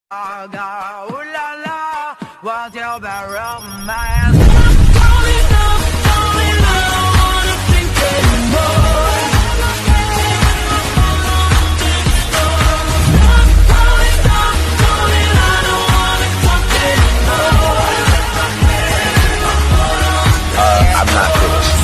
Ooh la la, what's your bad romance? I'm not finished.